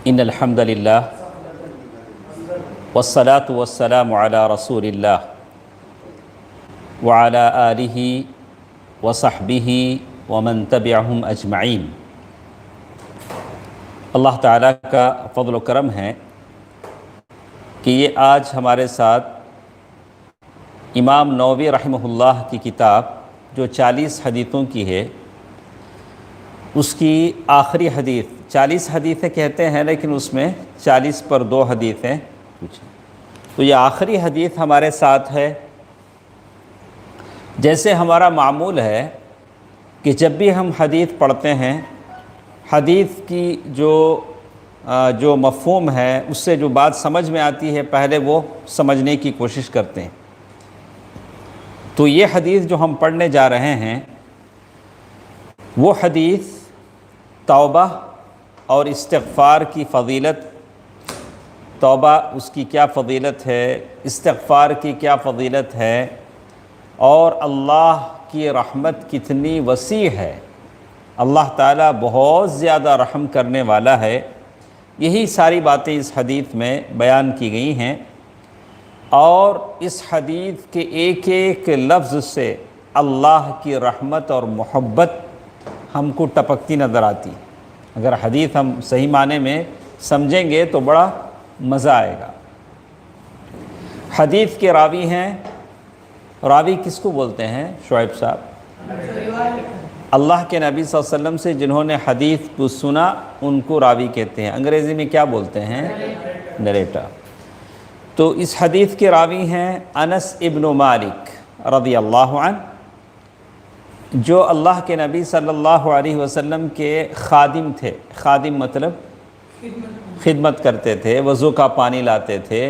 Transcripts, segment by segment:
ان الحمد للہ والصلاة والسلام علی رسول اللہ وعلی آلہ وصحبہ ومن تبعہم اجمعین۔ اللہ تعالیٰ کا فضل و کرم ہے کہ یہ آج ہمارے ساتھ امام نووی رحمہ اللہ کی کتاب جو 40 حدیثوں کی ہے، اس کی آخری حدیث 40 حدیثیں کہتے ہیں، لیکن اس میں 40 پر 2 حدیثیں تو یہ آخری حدیث ہمارے ساتھ ہے۔ جیسے ہمارا معمول ہے کہ جب بھی ہم حدیث پڑھتے ہیں، حدیث کی جو مفہوم ہے، اس سے جو بات سمجھ میں آتی ہے پہلے وہ سمجھنے کی کوشش کرتے ہیں۔ تو یہ حدیث جو ہم پڑھنے جا رہے ہیں وہ حدیث توبہ اور استغفار کی فضیلت، توبہ اس کی کیا فضیلت ہے، استغفار کی کیا فضیلت ہے، اور اللہ کی رحمت کتنی وسیع ہے۔ اللہ تعالیٰ بہت زیادہ رحم کرنے والا ہے۔ یہی ساری باتیں اس حدیث میں بیان کی گئی ہیں، اور اس حدیث کے ایک ایک لفظ سے اللہ کی رحمت اور محبت ہم کو ٹپکتی نظر آتی۔ اگر حدیث ہم صحیح معنی میں سمجھیں گے تو بڑا مزہ آئے گا۔ حدیث کے راوی ہیں، راوی کس کو بولتے ہیں شعیب صاحب؟ اللہ کے نبی صلی اللہ علیہ وسلم سے جنہوں نے حدیث کو سنا ان کو راوی کہتے ہیں۔ انگریزی میں کیا بولتے ہیں؟ نریٹر۔ تو اس حدیث کے راوی ہیں انس ابن مالک رضی اللہ عنہ، جو اللہ کے نبی صلی اللہ علیہ وسلم کے خادم تھے۔ خادم مطلب خدمت کرتے تھے، وضو کا پانی لاتے تھے،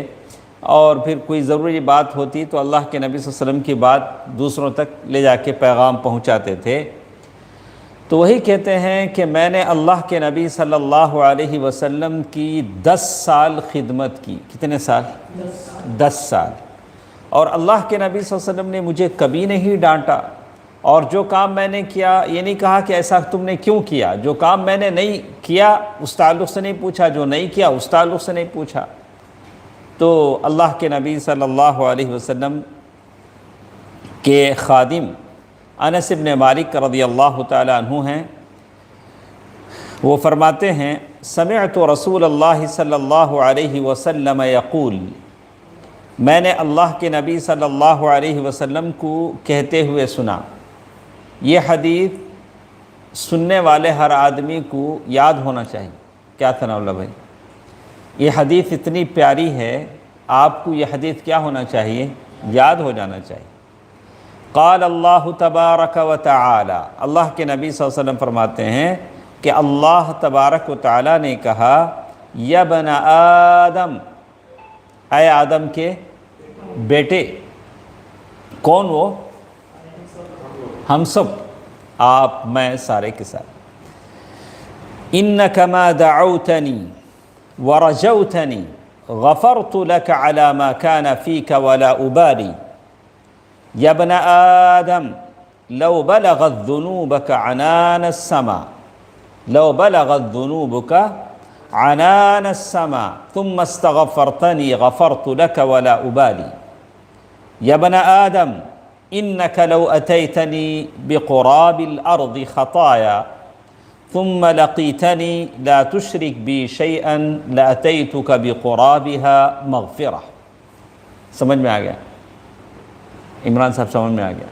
اور پھر کوئی ضروری بات ہوتی تو اللہ کے نبی صلی اللہ علیہ وسلم کی بات دوسروں تک لے جا کے پیغام پہنچاتے تھے۔ تو وہی کہتے ہیں کہ میں نے اللہ کے نبی صلی اللہ علیہ وسلم کی 10 سال خدمت کی۔ کتنے سال؟ 10 سال۔ اور اللہ کے نبی صلی اللہ علیہ وسلم نے مجھے کبھی نہیں ڈانٹا، اور جو کام میں نے کیا یہ نہیں کہا کہ ایسا تم نے کیوں کیا۔ جو کام میں نے نہیں کیا اس تعلق سے نہیں پوچھا، جو نہیں کیا اس تعلق سے نہیں پوچھا۔ تو اللہ کے نبی صلی اللہ علیہ وسلم کے خادم انس بن مالک رضی اللہ تعالی عنہ ہیں۔ وہ فرماتے ہیں سمعت رسول اللہ صلی اللہ علیہ وسلم یقول، میں نے اللہ کے نبی صلی اللہ علیہ وسلم کو کہتے ہوئے سنا۔ یہ حدیث سننے والے ہر آدمی کو یاد ہونا چاہیے۔ کیا ثناء اللہ بھائی؟ یہ حدیث اتنی پیاری ہے، آپ کو یہ حدیث کیا ہونا چاہیے؟ یاد ہو جانا چاہیے۔ قال اللہ تبارک و تعالی، اللہ کے نبی صلی اللہ علیہ وسلم فرماتے ہیں کہ اللہ تبارک و تعالی نے کہا یا بن آدم، اے آدم کے بیٹے۔ کون وہ؟ ہم سب، آپ، میں، سارے کے ساتھ۔ انک ما دعوتنی ورجوتنی غفرت لك على ما كان فيك ولا أبالي يا ابن آدم لو بلغت ذنوبك عنان السماء لو بلغت ذنوبك عنان السماء ثم استغفرتني غفرت لك ولا أبالي يا ابن آدم إنك لو أتيتني بقراب الأرض خطايا ثم لقيتني لا تشرك بي شيئا لأتيتك بقرابها مغفرة۔ سمجھ میں آ گیا؟ عمران صاحب سمجھ میں آ گیا؟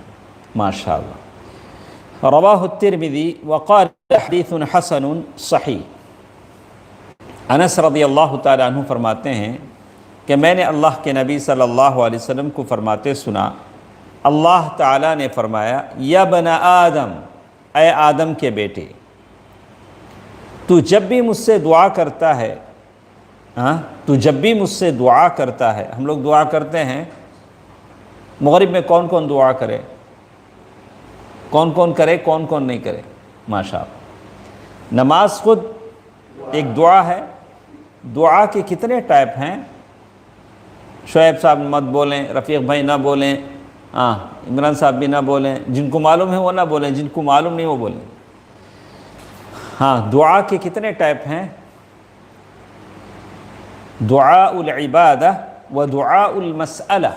ماشاءاللہ۔ رواہ الترمذی وقال حدیث حسن صحیح۔ انس رضی اللہ تعالی عنہ فرماتے ہیں کہ میں نے اللہ کے نبی صلی اللہ علیہ وسلم کو فرماتے سنا، اللہ تعالیٰ نے فرمایا یا بن آدم، اے آدم کے بیٹے، تو جب بھی مجھ سے دعا کرتا ہے، تو جب بھی مجھ سے دعا کرتا ہے۔ ہم لوگ دعا کرتے ہیں، مغرب میں کون کون دعا کرے؟ کون کون کرے، کون کون نہیں کرے؟ ماشاءاللہ۔ نماز خود ایک دعا ہے۔ دعا کے کتنے ٹائپ ہیں؟ شعیب صاحب مت بولیں، رفیق بھائی نہ بولیں، عمران صاحب بھی نہ بولیں، جن کو معلوم ہے وہ نہ بولیں، جن کو معلوم نہیں وہ بولیں۔ دعا کے کتنے ٹائپ ہیں؟ دعاء العبادہ و دعاء المسئلہ،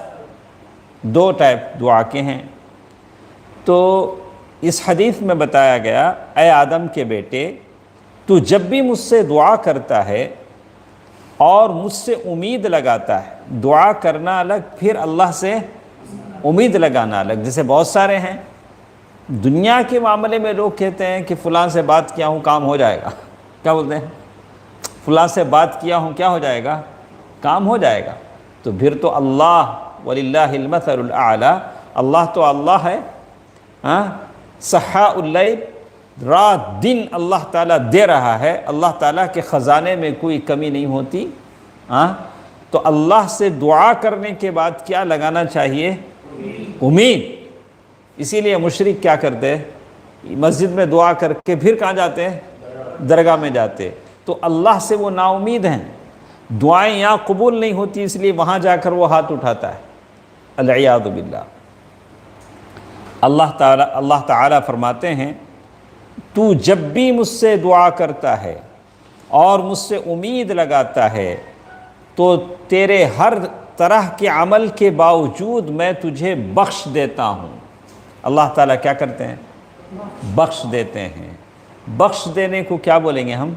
دو ٹائپ دعا کے ہیں۔ تو اس حدیث میں بتایا گیا، اے آدم کے بیٹے، تو جب بھی مجھ سے دعا کرتا ہے اور مجھ سے امید لگاتا ہے، دعا کرنا الگ، پھر اللہ سے امید لگانا الگ۔ جیسے بہت سارے ہیں دنیا کے معاملے میں، لوگ کہتے ہیں کہ فلاں سے بات کیا ہوں کام ہو جائے گا، کیا بولتے ہیں؟ فلاں سے بات کیا ہوں کیا ہو جائے گا؟ کام ہو جائے گا۔ تو پھر تو اللہ وللہ المثل الاعلیٰ، اللہ تو اللہ ہے، سحاء اللیل، رات دن اللہ تعالیٰ دے رہا ہے، اللہ تعالیٰ کے خزانے میں کوئی کمی نہیں ہوتی۔ تو اللہ سے دعا کرنے کے بعد کیا لگانا چاہیے؟ امید۔ اسی لیے مشرک کیا کرتے ہیں؟ مسجد میں دعا کر کے پھر کہاں جاتے ہیں؟ درگاہ میں جاتے۔ تو اللہ سے وہ نا امید ہیں، دعائیں یہاں قبول نہیں ہوتی، اس لیے وہاں جا کر وہ ہاتھ اٹھاتا ہے، العیاذ باللہ۔ اللہ تعالیٰ فرماتے ہیں، تو جب بھی مجھ سے دعا کرتا ہے اور مجھ سے امید لگاتا ہے تو تیرے ہر طرح کے عمل کے باوجود میں تجھے بخش دیتا ہوں۔ اللہ تعالیٰ کیا کرتے ہیں؟ بخش دیتے ہیں۔ بخش دینے کو کیا بولیں گے ہم؟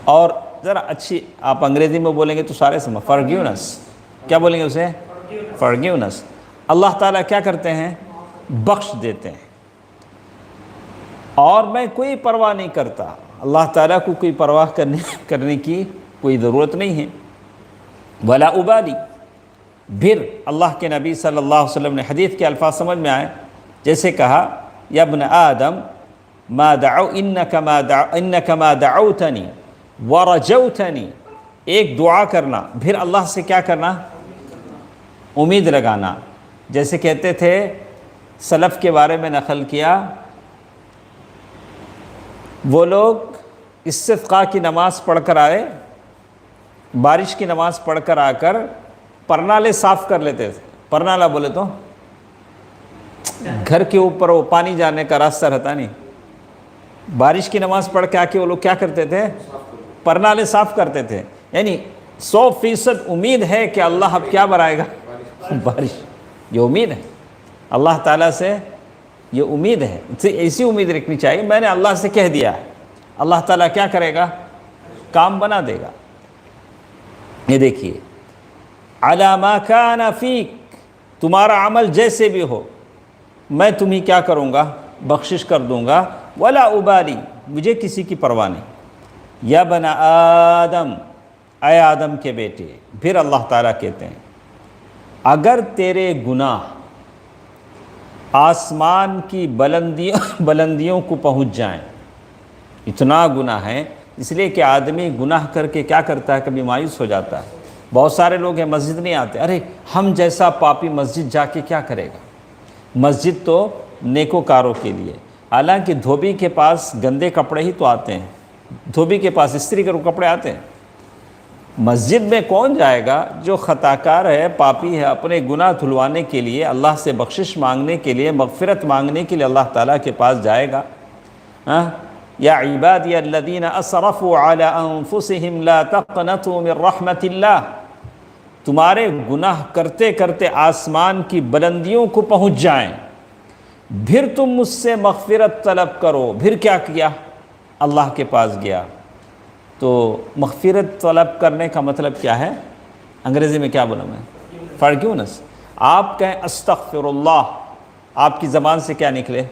اور ذرا اچھی آپ انگریزی میں بولیں گے تو سارے سمجھ، فرگیونس، کیا بولیں گے اسے؟ فرگیونس۔ اللہ تعالیٰ کیا کرتے ہیں؟ بخش دیتے ہیں۔ اور میں کوئی پرواہ نہیں کرتا، اللہ تعالیٰ کو کوئی پرواہ کرنے کی کوئی ضرورت نہیں ہے۔ ولا ابالی، پھر اللہ کے نبی صلی اللہ علیہ وسلم نے حدیث کے الفاظ سمجھ میں آئے، جیسے کہا، یا ابن آدم انک ما دعوتنی ورجوتنی، ایک دعا کرنا، پھر اللہ سے کیا کرنا؟ امید لگانا۔ جیسے کہتے تھے، سلف کے بارے میں نقل کیا، وہ لوگ استسقاء کی نماز پڑھ کر آئے، بارش کی نماز پڑھ کر آ کر پرنالے صاف کر لیتے تھے۔ پرنالہ بولے تو گھر کے اوپر وہ پانی جانے کا راستہ رہتا نہیں، بارش کی نماز پڑھ کے آ کے وہ لوگ کیا کرتے تھے؟ پرنالے صاف کرتے تھے۔ یعنی 100% امید ہے کہ اللہ اب کیا برائے گا؟ بارش۔ یہ امید ہے اللہ تعالیٰ سے، یہ امید ہے، ایسی امید رکھنی چاہیے، میں نے اللہ سے کہہ دیا ہے، اللہ تعالیٰ کیا کرے گا؟ کام بنا دے گا۔ یہ دیکھیے، علی ما کان فیک، تمہارا عمل جیسے بھی ہو میں تمہیں کیا کروں گا؟ بخشش کر دوں گا۔ ولا ابالی، مجھے کسی کی پرواہ نہیں۔ یا بن آدم، اے آدم کے بیٹے، پھر اللہ تعالیٰ کہتے ہیں، اگر تیرے گناہ آسمان کی بلندیوں کو پہنچ جائیں، اتنا گناہ ہے، اس لیے کہ آدمی گناہ کر کے کیا کرتا ہے؟ کبھی مایوس ہو جاتا ہے۔ بہت سارے لوگ ہیں مسجد نہیں آتے، ارے ہم جیسا پاپی مسجد جا کے کیا کرے گا؟ مسجد تو نیکوکاروں کے لیے، حالانکہ دھوبی کے پاس گندے کپڑے ہی تو آتے ہیں، دھوبی کے پاس استری کے کپڑے آتے ہیں۔ مسجد میں کون جائے گا؟ جو خطاکار ہے، پاپی ہے، اپنے گناہ دھلوانے کے لیے، اللہ سے بخشش مانگنے کے لیے، مغفرت مانگنے کے لیے اللہ تعالیٰ کے پاس جائے گا۔ یا عبادی الذین اسرفوا علی انفسہم لا تقنطوا من رحمت اللہ، تمہارے گناہ کرتے کرتے آسمان کی بلندیوں کو پہنچ جائیں، پھر تم مجھ سے مغفرت طلب کرو۔ پھر کیا کیا؟ اللہ کے پاس گیا۔ تو مغفرت طلب کرنے کا مطلب کیا ہے؟ انگریزی میں کیا بولا میں؟ فرگیونس۔ آپ کہیں استغفر اللہ، آپ کی زبان سے کیا نکلے؟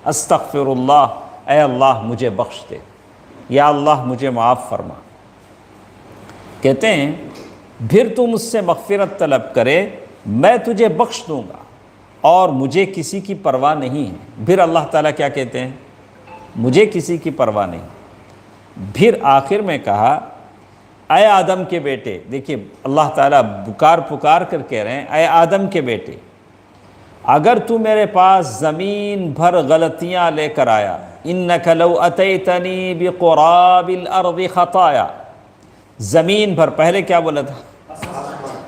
استغفر اللہ، اے اللہ مجھے بخش دے، یا اللہ مجھے معاف فرما۔ کہتے ہیں پھر تو مجھ سے مغفرت طلب کرے، میں تجھے بخش دوں گا، اور مجھے کسی کی پرواہ نہیں ہے۔ پھر اللہ تعالیٰ کیا کہتے ہیں؟ مجھے کسی کی پرواہ نہیں۔ پھر آخر میں کہا، اے آدم کے بیٹے، دیکھیے اللہ تعالیٰ پکار کر کہہ رہے ہیں، اے آدم کے بیٹے، اگر تو میرے پاس زمین بھر غلطیاں لے کر آیا، انک لو اتیتنی بقراب الارض خطایا، زمین بھر، پہلے کیا بولا تھا؟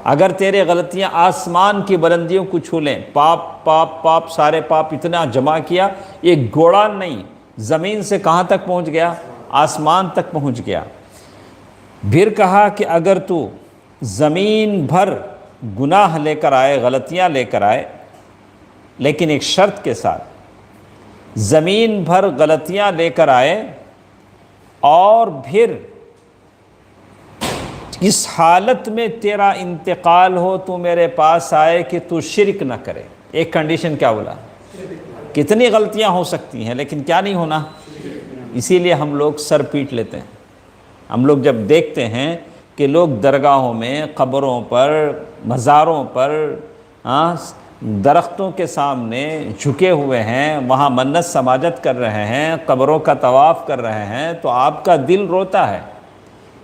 اگر تیرے غلطیاں آسمان کی بلندیوں کو چھو لیں، پاپ سارے پاپ اتنا جمع کیا، ایک گوڑا نہیں، زمین سے کہاں تک پہنچ گیا؟ آسمان تک پہنچ گیا۔ پھر کہا کہ اگر تو زمین بھر گناہ لے کر آئے، غلطیاں لے کر آئے، لیکن ایک شرط کے ساتھ، زمین بھر غلطیاں لے کر آئے اور پھر اس حالت میں تیرا انتقال ہو، تو میرے پاس آئے کہ تو شرک نہ کرے۔ ایک کنڈیشن کیا بولا؟ کتنی غلطیاں ہو سکتی ہیں لیکن کیا نہیں ہونا؟ اسی لیے ہم لوگ سر پیٹ لیتے ہیں۔ ہم لوگ جب دیکھتے ہیں کہ لوگ درگاہوں میں، قبروں پر، مزاروں پر، درختوں کے سامنے جھکے ہوئے ہیں، وہاں منت سماجت کر رہے ہیں، قبروں کا طواف کر رہے ہیں، تو آپ کا دل روتا ہے،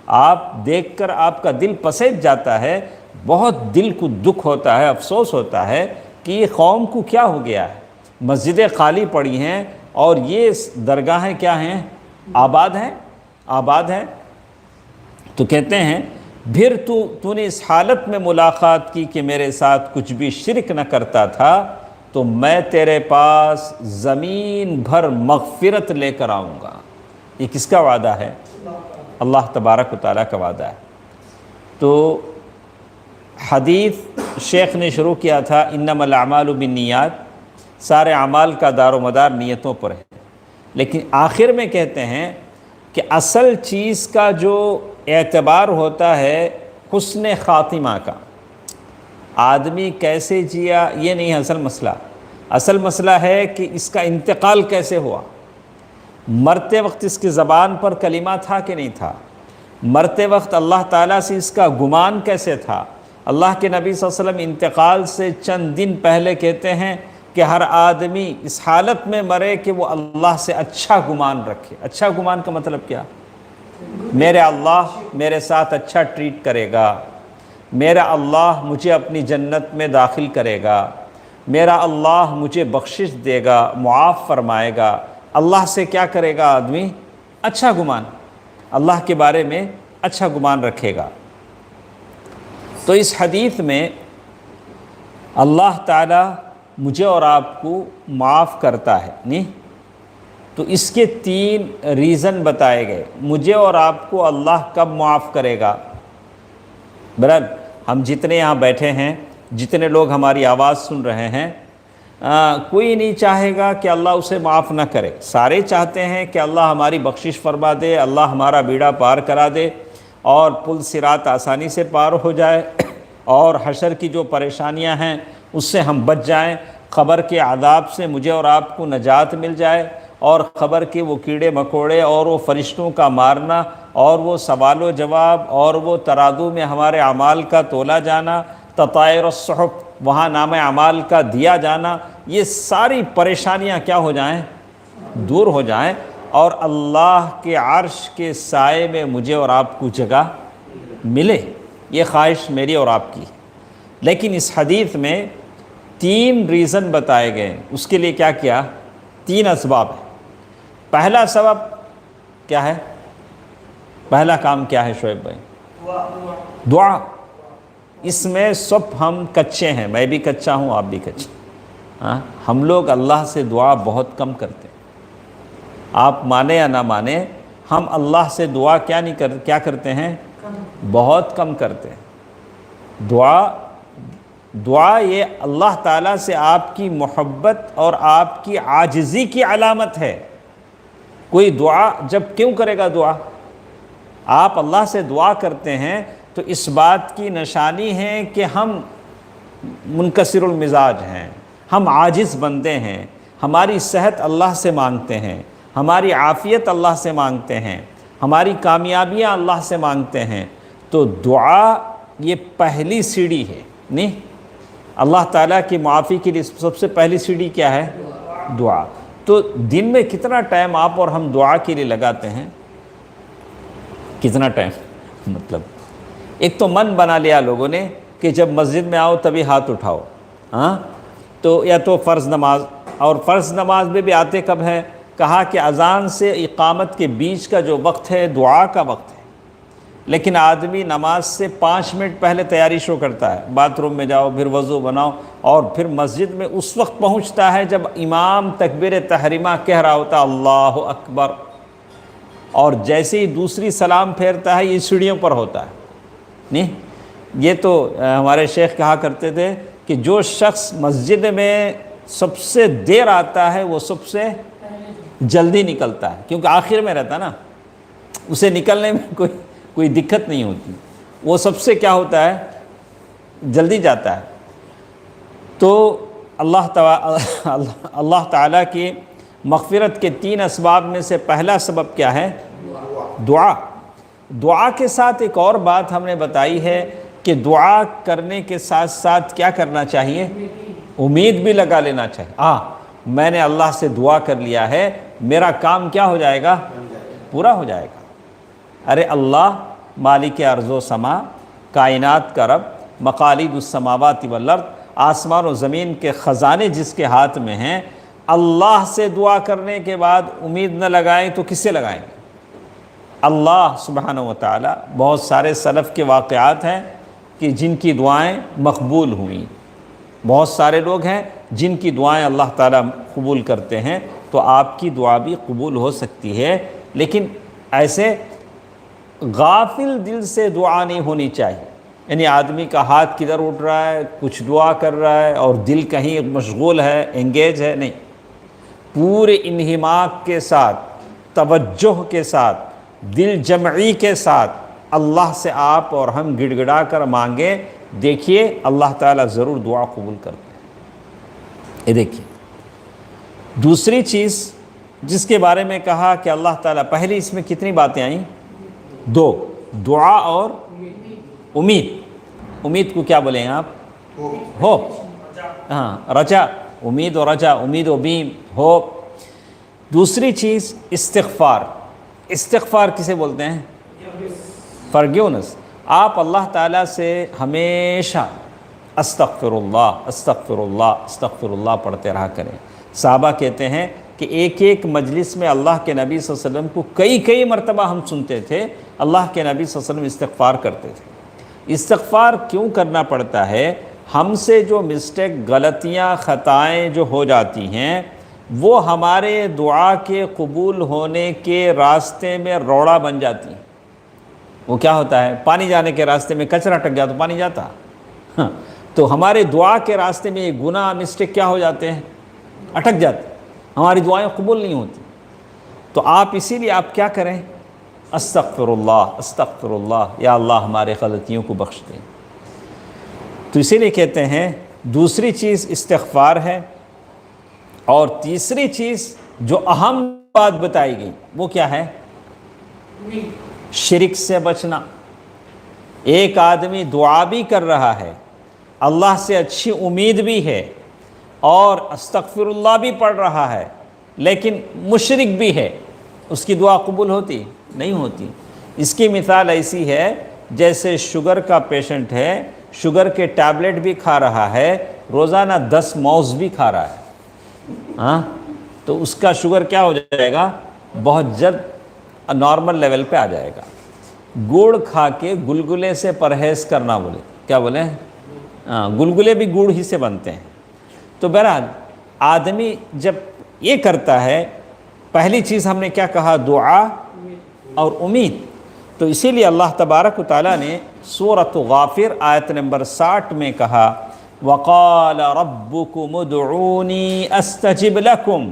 آپ دیکھ کر آپ کا دل پسیج جاتا ہے، بہت دل کو دکھ ہوتا ہے، افسوس ہوتا ہے کہ یہ قوم کو کیا ہو گیا ہے۔ مسجدیں خالی پڑی ہیں اور یہ درگاہیں کیا ہیں؟ آباد ہیں، آباد ہیں۔ تو کہتے ہیں پھر تو نے اس حالت میں ملاقات کی کہ میرے ساتھ کچھ بھی شرک نہ کرتا تھا، تو میں تیرے پاس زمین بھر مغفرت لے کر آؤں گا۔ یہ کس کا وعدہ ہے؟ اللہ تبارک و تعالیٰ کا وعدہ ہے۔ تو حدیث شیخ نے شروع کیا تھا انما الاعمال بالنیات، سارے اعمال کا دار و مدار نیتوں پر ہے، لیکن آخر میں کہتے ہیں کہ اصل چیز کا جو اعتبار ہوتا ہے حسن خاتمہ کا، آدمی کیسے جیا یہ نہیں ہے اصل مسئلہ۔ اصل مسئلہ ہے کہ اس کا انتقال کیسے ہوا، مرتے وقت اس کی زبان پر کلمہ تھا کہ نہیں تھا، مرتے وقت اللہ تعالیٰ سے اس کا گمان کیسے تھا۔ اللہ کے نبی صلی اللہ علیہ وسلم انتقال سے چند دن پہلے کہتے ہیں کہ ہر آدمی اس حالت میں مرے کہ وہ اللہ سے اچھا گمان رکھے۔ اچھا گمان کا مطلب کیا؟ میرے اللہ میرے ساتھ اچھا ٹریٹ کرے گا، میرا اللہ مجھے اپنی جنت میں داخل کرے گا، میرا اللہ مجھے بخشش دے گا، معاف فرمائے گا۔ اللہ سے کیا کرے گا آدمی؟ اچھا گمان، اللہ کے بارے میں اچھا گمان رکھے گا۔ تو اس حدیث میں اللہ تعالیٰ مجھے اور آپ کو معاف کرتا ہے، نہیں؟ تو اس کے 3 ریزن بتائے گئے۔ مجھے اور آپ کو اللہ کب معاف کرے گا؟ برحال ہم جتنے یہاں بیٹھے ہیں، جتنے لوگ ہماری آواز سن رہے ہیں، کوئی نہیں چاہے گا کہ اللہ اسے معاف نہ کرے۔ سارے چاہتے ہیں کہ اللہ ہماری بخشش فرما دے، اللہ ہمارا بیڑا پار کرا دے اور پل صراط آسانی سے پار ہو جائے، اور حشر کی جو پریشانیاں ہیں اس سے ہم بچ جائیں، قبر کے عذاب سے مجھے اور آپ کو نجات مل جائے، اور قبر کے وہ کیڑے مکوڑے اور وہ فرشتوں کا مارنا اور وہ سوال و جواب اور وہ ترازو میں ہمارے اعمال کا تولا جانا، تطائر الصحف وہاں نام اعمال کا دیا جانا، یہ ساری پریشانیاں کیا ہو جائیں؟ دور ہو جائیں، اور اللہ کے عرش کے سائے میں مجھے اور آپ کو جگہ ملے۔ یہ خواہش میری اور آپ کی۔ لیکن اس حدیث میں 3 ریزن بتائے گئے، اس کے لیے کیا کیا؟ 3 اسباب ہیں۔ پہلا سبب کیا ہے؟ پہلا کام کیا ہے شعیب بھائی؟ دعا۔ اس میں سب ہم کچے ہیں، میں بھی کچا ہوں، آپ بھی کچے ہیں۔ ہم لوگ اللہ سے دعا بہت کم کرتے ہیں۔ آپ مانے یا نہ مانے، ہم اللہ سے دعا کیا کرتے ہیں؟ بہت کم کرتے ہیں۔ دعا یہ اللہ تعالیٰ سے آپ کی محبت اور آپ کی عاجزی کی علامت ہے۔ کوئی دعا جب کیوں کرے گا؟ دعا آپ اللہ سے دعا کرتے ہیں تو اس بات کی نشانی ہے کہ ہم منکسر المزاج ہیں، ہم عاجز بندے ہیں، ہماری صحت اللہ سے مانگتے ہیں، ہماری عافیت اللہ سے مانگتے ہیں، ہماری کامیابیاں اللہ سے مانگتے ہیں۔ تو دعا یہ پہلی سیڑھی ہے، نہیں؟ اللہ تعالیٰ کی معافی کے لیے سب سے پہلی سیڑھی کیا ہے؟ دعا۔ تو دن میں کتنا ٹائم آپ اور ہم دعا کے لیے لگاتے ہیں؟ کتنا ٹائم؟ مطلب ایک تو من بنا لیا لوگوں نے کہ جب مسجد میں آؤ تبھی ہاتھ اٹھاؤ، تو یا تو فرض نماز، اور فرض نماز میں بھی آتے کب ہے؟ کہا کہ اذان سے اقامت کے بیچ کا جو وقت ہے دعا کا وقت ہے، لیکن آدمی نماز سے 5 منٹ پہلے تیاری شروع کرتا ہے، باتھ روم میں جاؤ، پھر وضو بناؤ، اور پھر مسجد میں اس وقت پہنچتا ہے جب امام تکبیر تحریمہ کہہ رہا ہوتا اللہ اکبر، اور جیسے ہی دوسری سلام پھیرتا ہے یہ سیڑھیوں پر ہوتا ہے. نہیں، یہ تو ہمارے شیخ کہا کرتے تھے کہ جو شخص مسجد میں سب سے دیر آتا ہے وہ سب سے جلدی نکلتا ہے، کیونکہ آخر میں رہتا نا، اسے نکلنے میں کوئی دقت نہیں ہوتی، وہ سب سے کیا ہوتا ہے، جلدی جاتا ہے. تو اللہ تعالیٰ کی مغفرت کے 3 اسباب میں سے پہلا سبب کیا ہے؟ دعا. دعا کے ساتھ ایک اور بات ہم نے بتائی ہے کہ دعا کرنے کے ساتھ ساتھ کیا کرنا چاہیے؟ امید بھی لگا لینا چاہیے. میں نے اللہ سے دعا کر لیا ہے، میرا کام کیا ہو جائے گا؟ پورا ہو جائے گا. ارے اللہ مالک ارض و سما، کائنات کا رب، مقالید السماوات والارض، آسمان و زمین کے خزانے جس کے ہاتھ میں ہیں، اللہ سے دعا کرنے کے بعد امید نہ لگائیں تو کس سے لگائیں گے؟ اللہ سبحانہ و تعالی. بہت سارے سلف کے واقعات ہیں کہ جن کی دعائیں مقبول ہوئیں. بہت سارے لوگ ہیں جن کی دعائیں اللہ تعالیٰ قبول کرتے ہیں. تو آپ کی دعا بھی قبول ہو سکتی ہے، لیکن ایسے غافل دل سے دعا نہیں ہونی چاہیے. یعنی آدمی کا ہاتھ کدھر اٹھ رہا ہے، کچھ دعا کر رہا ہے اور دل کہیں مشغول ہے، انگیج ہے، نہیں. پورے انہماک کے ساتھ، توجہ کے ساتھ، دل جمعی کے ساتھ اللہ سے آپ اور ہم گڑ گڑا کر مانگیں، دیکھیے اللہ تعالیٰ ضرور دعا قبول کرتے ہیں. یہ دیکھیے دوسری چیز جس کے بارے میں کہا کہ اللہ تعالیٰ، پہلی اس میں کتنی باتیں آئیں؟ 2، دعا اور امید. امید کو کیا بولیں آپ؟ ہوپ. رجا، امید و رجا، امید و بیم، ہوپ. دوسری چیز استغفار. استغفار کسے بولتے ہیں؟ فرگیونس. آپ اللہ تعالیٰ سے ہمیشہ استغفر اللہ استغفر اللہ استغفر اللہ پڑھتے رہا کریں. صحابہ کہتے ہیں کہ ایک ایک مجلس میں اللہ کے نبی صلی اللہ علیہ وسلم کو کئی مرتبہ ہم سنتے تھے اللہ کے نبی صلی اللہ علیہ وسلم استغفار کرتے تھے. استغفار کیوں کرنا پڑتا ہے؟ ہم سے جو مسٹیک، غلطیاں، خطائیں جو ہو جاتی ہیں وہ ہمارے دعا کے قبول ہونے کے راستے میں روڑا بن جاتی ہیں. وہ کیا ہوتا ہے؟ پانی جانے کے راستے میں کچرا اٹک گیا تو پانی جاتا. تو ہمارے دعا کے راستے میں گناہ، مسٹیک کیا ہو جاتے ہیں؟ اٹک جاتے، ہماری دعائیں قبول نہیں ہوتی. تو آپ اسی لیے آپ کیا کریں؟ استغفر اللہ استغفر اللہ، یا اللہ ہمارے غلطیوں کو بخش دیں. تو اسی لیے کہتے ہیں دوسری چیز استغفار ہے. اور تیسری چیز جو اہم بات بتائی گئی وہ کیا ہے؟ شرک سے بچنا. ایک آدمی دعا بھی کر رہا ہے، اللہ سے اچھی امید بھی ہے اور استغفر اللہ بھی پڑھ رہا ہے، لیکن مشرک بھی ہے، اس کی دعا قبول ہوتی نہیں ہوتی. اس کی مثال ایسی ہے جیسے شوگر کا پیشنٹ ہے، شوگر کے ٹیبلٹ بھی کھا رہا ہے، روزانہ 10 موز بھی کھا رہا ہے. تو اس کا شوگر کیا ہو جائے گا؟ بہت جلد نارمل لیول پہ آ جائے گا. گڑ کھا کے گلگلے سے پرہیز کرنا بولے، کیا بولیں؟ گلگلے بھی گڑ ہی سے بنتے ہیں. تو بہرحال آدمی جب یہ کرتا ہے، پہلی چیز ہم نے کیا کہا؟ دعا اور امید. تو اسی لیے اللہ تبارک و تعالیٰ نے سورۃ غافر آیت نمبر 60 میں کہا وَقَالَ رَبُّكُمُ ادْعُونِي أَسْتَجِبْ لَكُمْ.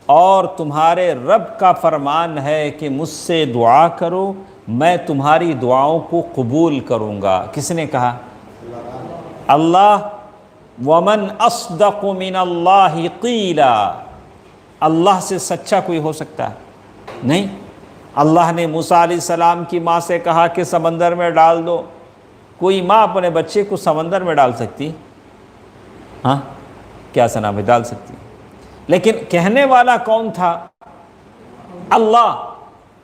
اور تمہارے رب کا فرمان ہے کہ مجھ سے دعا کرو، میں تمہاری دعاؤں کو قبول کروں گا. کس نے کہا؟ اللہ. وَمَنْ أَصْدَقُ مِنَ اللَّهِ قِيلًا. اللہ سے سچا کوئی ہو سکتا ہے؟ نہیں. اللہ نے موسیٰ علیہ السلام کی ماں سے کہا کہ سمندر میں ڈال دو. کوئی ماں اپنے بچے کو سمندر میں ڈال سکتی؟ کیا سنا میں ڈال سکتی؟ لیکن کہنے والا کون تھا؟ اللہ.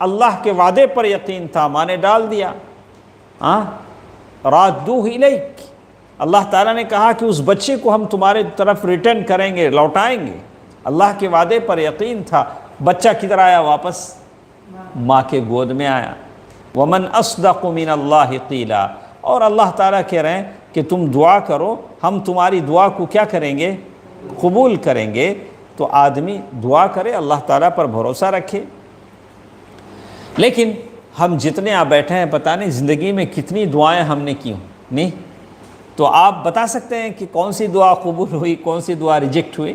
اللہ کے وعدے پر یقین تھا، ماں نے ڈال دیا. رَادُّوهُ إِلَيْكَ. اللہ تعالیٰ نے کہا کہ اس بچے کو ہم تمہارے طرف ریٹرن کریں گے، لوٹائیں گے. اللہ کے وعدے پر یقین تھا. بچہ کدھر آیا واپس؟ ماں کے گود میں آیا. وَمَنْ أَصْدَقُ مِنَ اللَّهِ قِيلًا. اور اللہ تعالیٰ کہہ رہے ہیں کہ تم دعا کرو، ہم تمہاری دعا کو کیا کریں گے؟ قبول کریں گے. تو آدمی دعا کرے، اللہ تعالیٰ پر بھروسہ رکھے. لیکن ہم جتنے آپ بیٹھے ہیں پتہ نہیں زندگی میں کتنی دعائیں ہم نے کی ہوں نہیں. تو آپ بتا سکتے ہیں کہ کون سی دعا قبول ہوئی, کون سی دعا ریجیکٹ ہوئی؟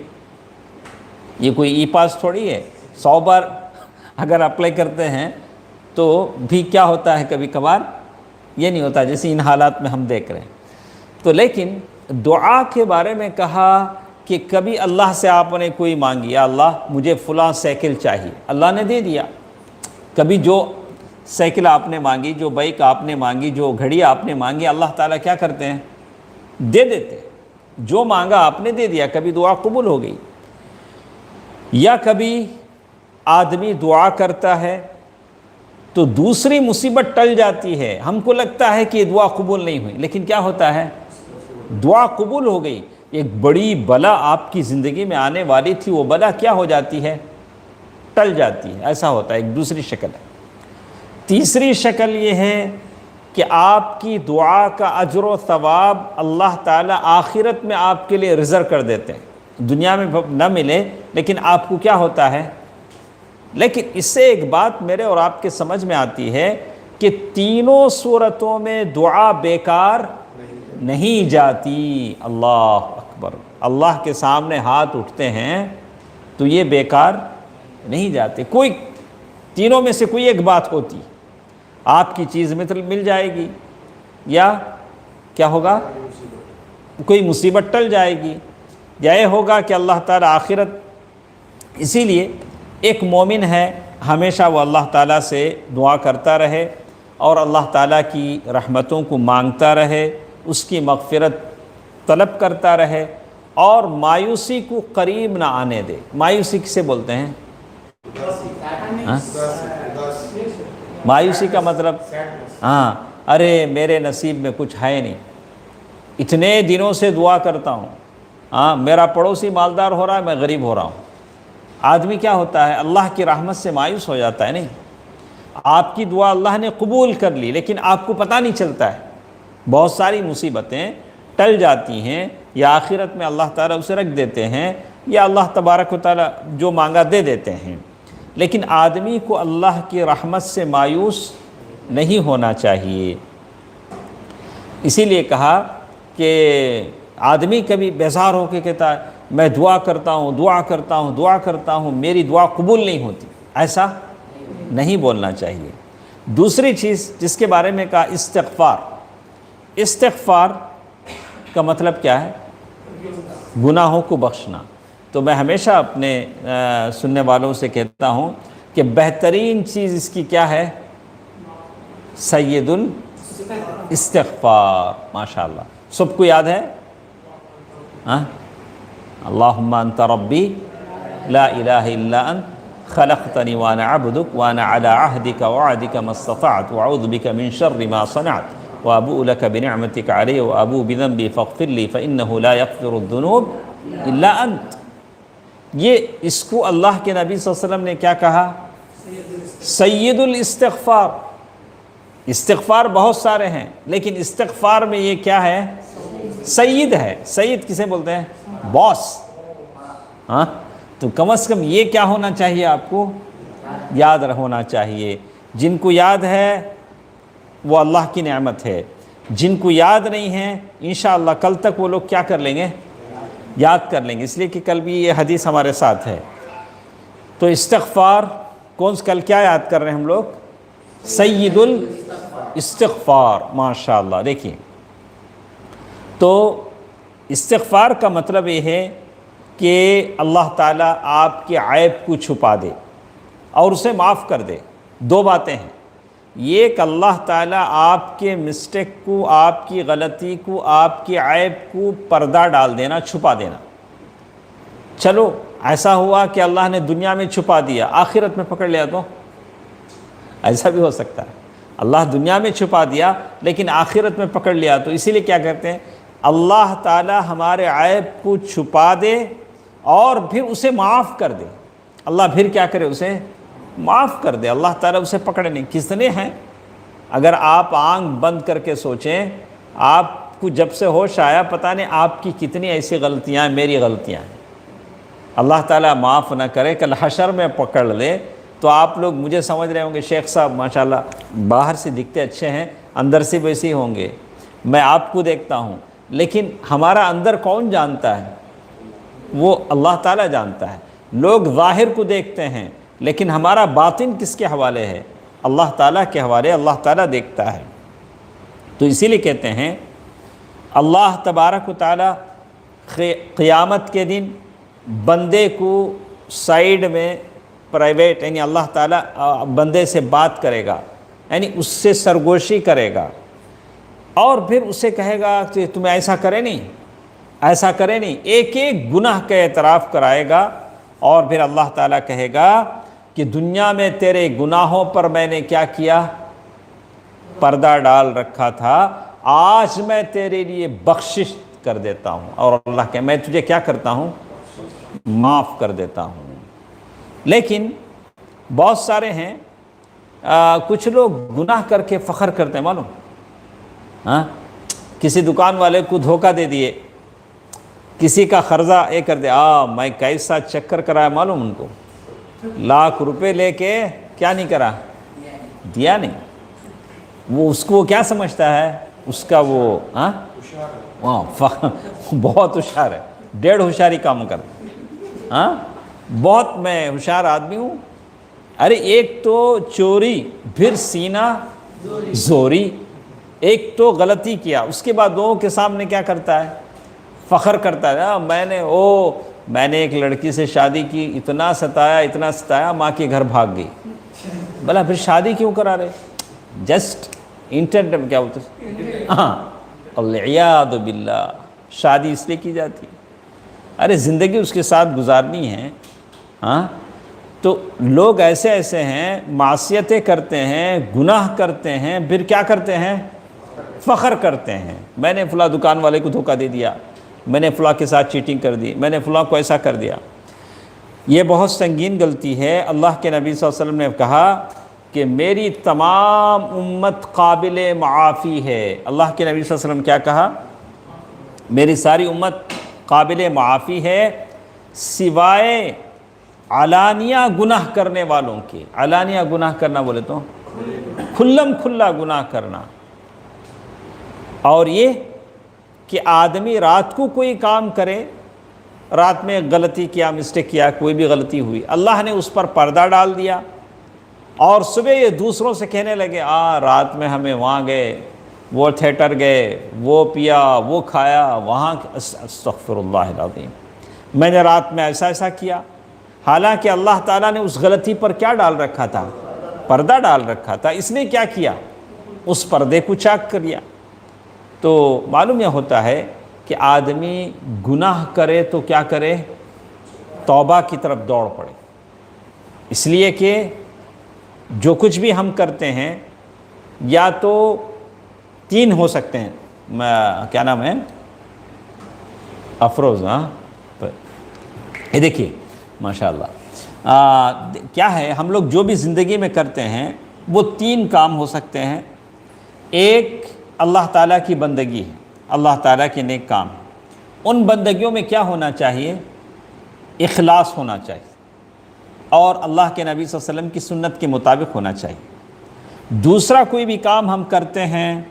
یہ کوئی ای پاس تھوڑی ہے. 100 بار اگر اپلائی کرتے ہیں تو بھی کیا ہوتا ہے, کبھی کبھار یہ نہیں ہوتا جیسے ان حالات میں ہم دیکھ رہے ہیں. تو لیکن دعا کے بارے میں کہا کہ کبھی اللہ سے آپ نے کوئی مانگی, یا اللہ مجھے فلاں سائیکل چاہیے, اللہ نے دے دیا. کبھی جو سائیکل آپ نے مانگی, جو بائک آپ نے مانگی, جو گھڑی آپ نے مانگی, اللہ تعالیٰ کیا کرتے ہیں, دے دیتے. جو مانگا آپ نے دے دیا, کبھی دعا قبول ہو گئی. یا کبھی آدمی دعا کرتا ہے تو دوسری مصیبت ٹل جاتی ہے, ہم کو لگتا ہے کہ یہ دعا قبول نہیں ہوئی, لیکن کیا ہوتا ہے, دعا قبول ہو گئی. ایک بڑی بلا آپ کی زندگی میں آنے والی تھی, وہ بلا کیا ہو جاتی ہے, ٹل جاتی ہے. ایسا ہوتا ہے. ایک دوسری شکل ہے. تیسری شکل یہ ہے کہ آپ کی دعا کا اجر و ثواب اللہ تعالیٰ آخرت میں آپ کے لیے ریزرو کر دیتے ہیں. دنیا میں نہ ملے لیکن آپ کو کیا ہوتا ہے. لیکن اس سے ایک بات میرے اور آپ کے سمجھ میں آتی ہے کہ تینوں صورتوں میں دعا بیکار نہیں جاتی. اللہ اکبر. اللہ کے سامنے ہاتھ اٹھتے ہیں تو یہ بیکار نہیں جاتے. کوئی تینوں میں سے کوئی ایک بات ہوتی, آپ کی چیز مل جائے گی, یا کیا ہوگا, کوئی مصیبت ٹل جائے گی, یا یہ ہوگا کہ اللہ تعالیٰ آخرت. اسی لیے ایک مومن ہے ہمیشہ وہ اللہ تعالیٰ سے دعا کرتا رہے اور اللہ تعالیٰ کی رحمتوں کو مانگتا رہے, اس کی مغفرت طلب کرتا رہے, اور مایوسی کو قریب نہ آنے دے. مایوسی کسے بولتے ہیں؟ مایوسی کا مطلب ارے میرے نصیب میں کچھ ہے نہیں, اتنے دنوں سے دعا کرتا ہوں, میرا پڑوسی مالدار ہو رہا ہے, میں غریب ہو رہا ہوں. آدمی کیا ہوتا ہے, اللہ کی رحمت سے مایوس ہو جاتا ہے. نہیں, آپ کی دعا اللہ نے قبول کر لی لیکن آپ کو پتہ نہیں چلتا ہے. بہت ساری مصیبتیں ٹل جاتی ہیں, یا آخرت میں اللہ تعالیٰ اسے رکھ دیتے ہیں, یا اللہ تبارک و تعالیٰ جو مانگا دے دیتے ہیں. لیکن آدمی کو اللہ کی رحمت سے مایوس نہیں ہونا چاہیے. اسی لیے کہا کہ آدمی کبھی بیزار ہو کے کہتا ہے میں دعا کرتا ہوں, دعا کرتا ہوں, دعا کرتا ہوں, میری دعا قبول نہیں ہوتی. ایسا نہیں بولنا چاہیے. دوسری چیز جس کے بارے میں کہا, استغفار. استغفار کا مطلب کیا ہے, گناہوں کو بخشنا. تو میں ہمیشہ اپنے سننے والوں سے کہتا ہوں کہ بہترین چیز اس کی کیا ہے, سید الاستغفار. ماشاءاللہ سب کو یاد ہے. اللہم انت ربی لا الہ الا انت خلقتنی وانا عبدک وانا علی عہدک ووعدک ما استطعت واعوذ بک من شر ما صنعت وابوء لک بنعمتک علی وابوء بذنبی فاغفر لی فانہ لا یغفر الذنوب الا انت. یہ اس کو اللہ کے نبی صلی اللہ علیہ وسلم نے کیا کہا, سید الاستغفار. استغفار بہت سارے ہیں لیکن استغفار میں یہ کیا ہے, سید ہے. سید کسے بولتے ہیں, باس. تو کم از کم یہ کیا ہونا چاہیے, آپ کو یاد ہونا چاہیے. جن کو یاد ہے وہ اللہ کی نعمت ہے, جن کو یاد نہیں ہے انشاءاللہ کل تک وہ لوگ کیا کر لیں گے, یاد کر لیں گے. اس لیے کہ کل بھی یہ حدیث ہمارے ساتھ ہے. تو استغفار کل کیا یاد کر رہے ہیں ہم لوگ, سید الاستغفار. ماشاءاللہ. دیکھیں تو استغفار کا مطلب یہ ہے کہ اللہ تعالیٰ آپ کے عیب کو چھپا دے اور اسے معاف کر دے. دو باتیں ہیں, یہ کہ اللہ تعالیٰ آپ کے مسٹیک کو, آپ کی غلطی کو, آپ کے عیب کو پردہ ڈال دینا, چھپا دینا. چلو ایسا ہوا کہ اللہ نے دنیا میں چھپا دیا, آخرت میں پکڑ لیا تو ایسا بھی ہو سکتا ہے. اللہ دنیا میں چھپا دیا لیکن آخرت میں پکڑ لیا. تو اسی لیے کیا کہتے ہیں, اللہ تعالیٰ ہمارے عیب کو چھپا دے اور پھر اسے معاف کر دے. اللہ پھر کیا کرے, اسے معاف کر دے. اللہ تعالیٰ اسے پکڑے نہیں. کتنے ہیں, اگر آپ آنکھ بند کر کے سوچیں, آپ کو جب سے ہوش آیا پتہ نہیں آپ کی کتنی ایسی غلطیاں ہیں, میری غلطیاں ہیں. اللہ تعالیٰ معاف نہ کرے, کل حشر میں پکڑ لے تو آپ لوگ مجھے سمجھ رہے ہوں گے شیخ صاحب ماشاءاللہ باہر سے دکھتے اچھے ہیں، اندر سے ویسے ہی ہوں گے، میں آپ کو دیکھتا ہوں، لیکن ہمارا اندر کون جانتا ہے؟ وہ اللہ تعالیٰ جانتا ہے۔ لوگ ظاہر کو دیکھتے ہیں، لیکن ہمارا باطن کس کے حوالے ہے؟ اللہ تعالیٰ کے حوالے، اللہ تعالیٰ دیکھتا ہے۔ تو اسی لیے کہتے ہیں اللہ تبارک و تعالیٰ قیامت کے دن بندے کو سائیڈ میں پرائیویٹ، یعنی اللہ تعالیٰ بندے سے بات کرے گا، یعنی اس سے سرگوشی کرے گا، اور پھر اسے کہے گا کہ تمہیں ایسا کرے نہیں، ایسا کرے نہیں، ایک ایک گناہ کا اعتراف کرائے گا، اور پھر اللہ تعالیٰ کہے گا کہ دنیا میں تیرے گناہوں پر میں نے کیا کیا؟ پردہ ڈال رکھا تھا، آج میں تیرے لیے بخشش کر دیتا ہوں، اور اللہ کہ میں تجھے کیا کرتا ہوں؟ معاف کر دیتا ہوں۔ لیکن بہت سارے ہیں، کچھ لوگ گناہ کر کے فخر کرتے ہیں، معلوم؟ ہاں، کسی دکان والے کو دھوکہ دے دیے، کسی کا قرضہ یہ کر دے، میں کیسا چکر کرایا معلوم؟ ان کو لاکھ روپے لے کے کیا نہیں کرا؟ دیا نہیں۔ وہ اس کو کیا سمجھتا ہے؟ اس کا وہ بہت ہوشیار ہے، 1.5 ہوشیاری کام کر، بہت میں ہوشیار آدمی ہوں۔ ارے ایک تو چوری، پھر سینہ زوری، ایک تو غلطی کیا، اس کے بعد دونوں کے سامنے کیا کرتا ہے؟ فخر کرتا ہے، میں نے ایک لڑکی سے شادی کی، اتنا ستایا، ماں کے گھر بھاگ گئی۔ بھلا پھر شادی کیوں کرا رہے؟ جسٹ انٹرنٹ میں کیا ہوتا ہے؟ العیاذ باللہ، شادی اس لیے کی جاتی ہے، ارے زندگی اس کے ساتھ گزارنی ہے۔ تو لوگ ایسے ہیں، معصیتیں کرتے ہیں، گناہ کرتے ہیں، پھر کیا کرتے ہیں؟ فخر کرتے ہیں، میں نے فلاں دکان والے کو دھوکہ دے دیا، میں نے فلاں کے ساتھ چیٹنگ کر دی، میں نے فلاں کو ایسا کر دیا۔ یہ بہت سنگین غلطی ہے۔ اللہ کے نبی صلی اللہ علیہ وسلم نے کہا کہ میری تمام امت قابل معافی ہے۔ اللہ کے نبی صلی اللہ علیہ وسلم کیا کہا؟ میری ساری امت قابل معافی ہے، سوائے علانیہ گناہ کرنے والوں کے۔ علانیہ گناہ کرنا بولے تو کھلم کھلا گناہ کرنا، اور یہ کہ آدمی رات کو کوئی کام کرے، رات میں غلطی کیا، مسٹیک کیا، کوئی بھی غلطی ہوئی، اللہ نے اس پر پردہ ڈال دیا، اور صبح یہ دوسروں سے کہنے لگے رات میں ہمیں وہاں گئے، وہ تھیٹر گئے، وہ پیا، وہ کھایا، وہاں استغفر اللہ العظیم، میں نے رات میں ایسا کیا، حالانکہ اللہ تعالیٰ نے اس غلطی پر کیا ڈال رکھا تھا؟ پردہ ڈال رکھا تھا۔ اس نے کیا کیا؟ اس پردے کو چاک کر لیا۔ تو معلوم یہ ہوتا ہے کہ آدمی گناہ کرے تو کیا کرے؟ توبہ کی طرف دوڑ پڑے، اس لیے کہ جو کچھ بھی ہم کرتے ہیں یا تو 3 ہو سکتے ہیں، کیا نام ہے افروز، یہ دیکھیے ماشاءاللہ کیا ہے، ہم لوگ جو بھی زندگی میں کرتے ہیں وہ 3 کام ہو سکتے ہیں۔ ایک اللہ تعالیٰ کی بندگی ہے، اللہ تعالیٰ کے نیک کام، ان بندگیوں میں کیا ہونا چاہیے؟ اخلاص ہونا چاہیے، اور اللہ کے نبی صلی اللہ علیہ وسلم کی سنت کے مطابق ہونا چاہیے۔ دوسرا کوئی بھی کام ہم کرتے ہیں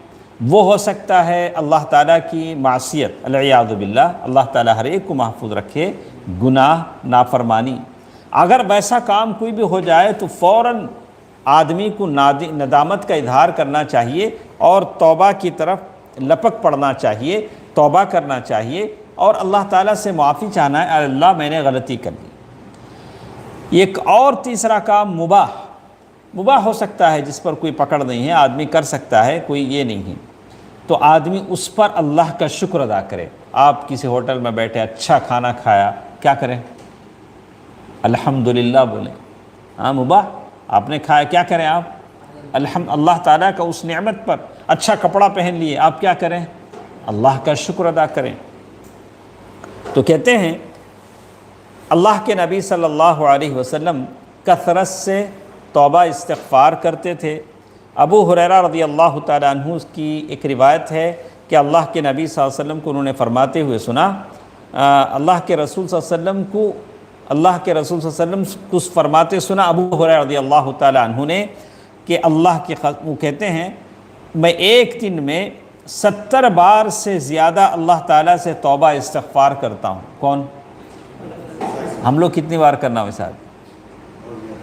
وہ ہو سکتا ہے اللہ تعالیٰ کی معصیت، العیاذ باللہ، اللہ تعالیٰ ہر ایک کو محفوظ رکھے، گناہ، نافرمانی۔ اگر ویسا کام کوئی بھی ہو جائے تو فوراً آدمی کو ندامت کا اظہار کرنا چاہیے، اور توبہ کی طرف لپک پڑنا چاہیے، توبہ کرنا چاہیے، اور اللہ تعالیٰ سے معافی چاہنا ہے، اللہ میں نے غلطی کر دی۔ ایک اور تیسرا کام مباح ہو سکتا ہے، جس پر کوئی پکڑ نہیں ہے، آدمی کر سکتا ہے، کوئی یہ نہیں ہے، تو آدمی اس پر اللہ کا شکر ادا کرے۔ آپ کسی ہوٹل میں بیٹھے، اچھا کھانا کھایا، کیا کریں؟ الحمدللہ بولیں۔ مباح آپ نے کھایا، کیا کریں آپ؟ اللہ تعالیٰ کا اس نعمت پر، اچھا کپڑا پہن لیے، آپ کیا کریں؟ اللہ کا شکر ادا کریں۔ تو کہتے ہیں اللہ کے نبی صلی اللہ علیہ وسلم کثرت سے توبہ استغفار کرتے تھے۔ ابو ہریرہ رضی اللہ تعالیٰ عنہ کی ایک روایت ہے کہ اللہ کے نبی صلی اللہ علیہ وسلم کو انہوں نے فرماتے ہوئے سنا، اللہ کے رسول صلی اللہ علیہ وسلم کو اللہ کے رسول صلی اللہ علیہ وسلم کچھ فرماتے سنا ابو ہریرہ رضی اللہ تعالیٰ عنہ نے کہ اللہ کے وہ کہتے ہیں میں ایک دن میں 70 بار سے زیادہ اللہ تعالیٰ سے توبہ استغفار کرتا ہوں۔ کون؟ ہم لوگ کتنی بار کرنا ہو صاحب؟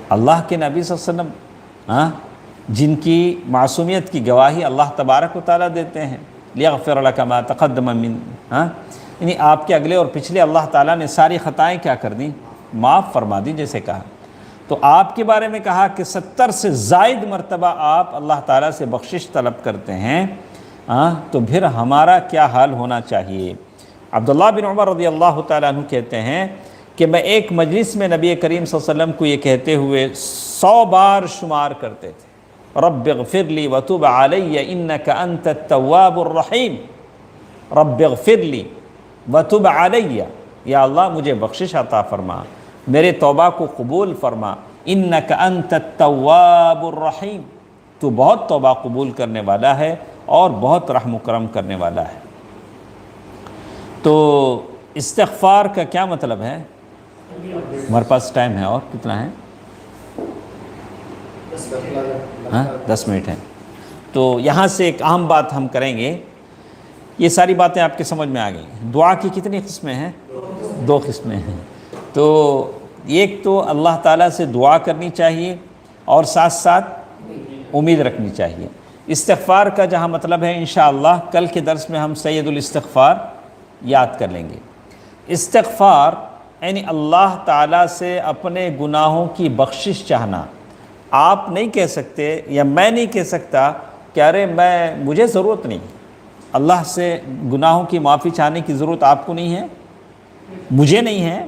اللہ کے نبی صلی اللہ علیہ وسلم جن کی معصومیت کی گواہی اللہ تبارک و تعالیٰ دیتے ہیں، لیغفر لک ما تقدم من، یعنی آپ کے اگلے اور پچھلے اللہ تعالیٰ نے ساری خطائیں کیا کر دیں؟ معاف فرما دی جیسے کہا۔ تو آپ کے بارے میں کہا کہ 70 سے زائد مرتبہ آپ اللہ تعالیٰ سے بخشش طلب کرتے ہیں، تو پھر ہمارا کیا حال ہونا چاہیے؟ عبداللہ بن عمر رضی اللہ تعالیٰ عنہ کہتے ہیں کہ میں ایک مجلس میں نبی کریم صلی اللہ علیہ وسلم کو یہ کہتے ہوئے 100 بار شمار کرتے تھے، رب اغفر لی وتب علی انک انت التواب الرحیم، رب اغفر لی وتب علی، یا اللہ مجھے بخشش عطا فرما، میرے توبہ کو قبول فرما، انک انت التواب الرحیم، تو بہت توبہ قبول کرنے والا ہے اور بہت رحم و کرم کرنے والا ہے۔ تو استغفار کا کیا مطلب ہے؟ ہمارے پاس ٹائم ہے اور کتنا ہے؟ 10 منٹ ہے۔ تو یہاں سے ایک اہم بات ہم کریں گے، یہ ساری باتیں آپ کے سمجھ میں آ گئی۔ دعا کی کتنی قسمیں ہیں؟ 2 قسمیں ہیں۔ تو ایک تو اللہ تعالیٰ سے دعا کرنی چاہیے اور ساتھ ساتھ امید رکھنی چاہیے۔ استغفار کا جہاں مطلب ہے انشاءاللہ کل کے درس میں ہم سید الاستغفار یاد کر لیں گے۔ استغفار یعنی اللہ تعالیٰ سے اپنے گناہوں کی بخشش چاہنا۔ آپ نہیں کہہ سکتے یا میں نہیں کہہ سکتا کہ ارے مجھے ضرورت نہیں، اللہ سے گناہوں کی معافی چاہنے کی ضرورت آپ کو نہیں ہے، مجھے نہیں ہے۔